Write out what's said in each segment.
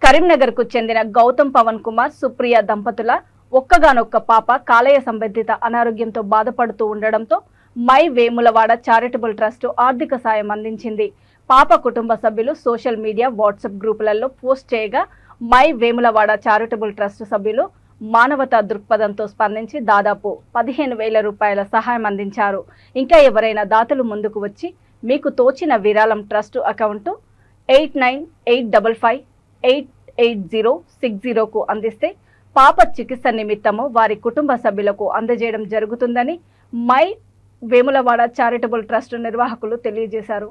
కరీంనగర్ కు చెందిన గౌతమ్ పవన్ కుమార్ సుప్రియ దంపతుల ఒక్కగానొక్క పాప కాలేయ సంబంధిత అనారోగ్యంతో బాధపడుతూ ఉండడంతో మై వేములవాడ చారిటబుల్ ట్రస్ట్ ఆర్థిక సాయం అందించింది. పాప కుటుంబ సభ్యులు సోషల్ మీడియా వాట్సాప్ గ్రూపులలో పోస్ట్ చేయగా మై వేములవాడ చారిటబుల్ ట్రస్ట్ సభ్యులు మానవతా దృక్పథంతో స్పందించి దాదాపు 15,000 రూపాయల సహాయం అందించారు. ఇంకా ఎవరైనా దాతలు ముందుకు వచ్చి మీకు తోచిన విరాళం ట్రస్ట్ అకౌంట్ 8985588060కు అందిస్తే పాప చికిత్స నిమిత్తము వారి కుటుంబ సభ్యులకు అందజేయడం జరుగుతుందని మై వేములవాడ చారిటబుల్ ట్రస్ట్ నిర్వాహకులు తెలియజేశారు.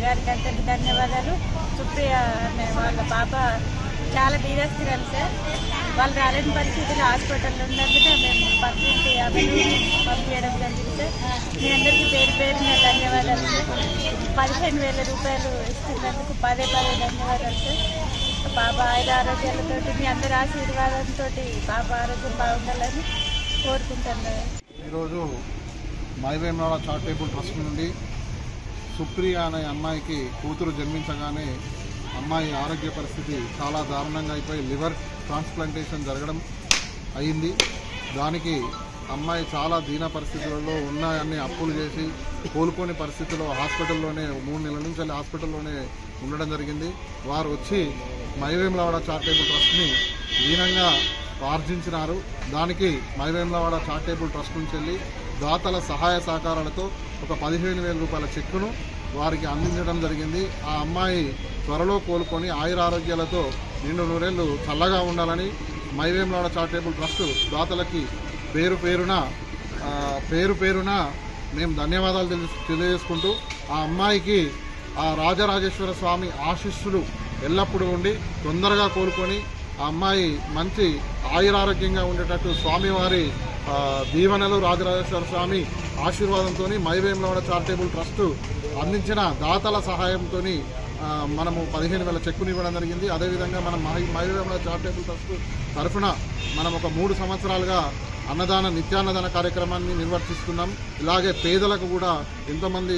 గారికి ధన్యవాదాలు. సుప్రియ అనే వాళ్ళ పాప చాలా బీదస్తురాలు సార్. వాళ్ళు రాలేని పరిస్థితులు హాస్పిటల్లో ఉన్నందుకే మేము పక్కింటి పంపించడం జరిగింది సార్. మీ అందరికీ పేరు పేరున ధన్యవాదాలు సార్. 15,000 రూపాయలు ఇస్తున్నందుకు పదే ధన్యవాదాలు సార్. పాప ఆరోగ్యాలతో మీ అందరి ఆశీర్వాదంతో పాప ఆరోగ్యం బాగుండాలని కోరుకుంటున్నాను. ఈరోజు మై వేములవాడ చారిటబుల్ ట్రస్ట్ నుండి సుప్రియ అనే అమ్మాయికి కూతురు జన్మించగానే అమ్మాయి ఆరోగ్య పరిస్థితి చాలా దారుణంగా అయిపోయి లివర్ ట్రాన్స్ప్లాంటేషన్ జరగడం అయింది. దానికి అమ్మాయి చాలా దీన పరిస్థితులలో ఉన్నాయన్ని అప్పులు చేసి కోలుకోని పరిస్థితిలో హాస్పిటల్లోనే 3 నెలల నుంచి హాస్పిటల్లోనే ఉండడం జరిగింది. వారు వచ్చి మై వేములవాడ చారిటబుల్ ట్రస్ట్ని దీనంగా ఆర్జించినారు. దానికి మై వేములవాడ చారిటబుల్ ట్రస్ట్ నుంచి వెళ్ళి దాతల సహాయ సహకారాలతో ఒక 15,000 రూపాయల చెక్కును వారికి అందించడం జరిగింది. ఆ అమ్మాయి త్వరలో కోలుకొని ఆయురారోగ్యాలతో నిండు నూరేళ్లు చల్లగా ఉండాలని మై వేములవాడ చారిటబుల్ ట్రస్ట్ దాతలకి పేరు పేరున మేము ధన్యవాదాలు తెలియజేసుకుంటూ ఆ అమ్మాయికి ఆ రాజరాజేశ్వర స్వామి ఆశీస్సులు ఎల్లప్పుడూ ఉండి తొందరగా కోలుకొని ఆ అమ్మాయి మంచి ఆయురారోగ్యంగా ఉండేటట్టు స్వామివారి దీవెనలు రాజరాజేశ్వర స్వామి ఆశీర్వాదంతో మై వేములవాడ చారిటబుల్ ట్రస్ట్ అందించిన దాతల సహాయంతో మనము 15,000 చెక్కుని ఇవ్వడం జరిగింది. అదేవిధంగా మనం మై వేములవాడ చారిటబుల్ ట్రస్ట్ తరఫున మనం ఒక 3 సంవత్సరాలుగా నిత్యాన్నదాన కార్యక్రమాన్ని నిర్వర్తిస్తున్నాం. ఇలాగే పేదలకు కూడా ఎంతోమంది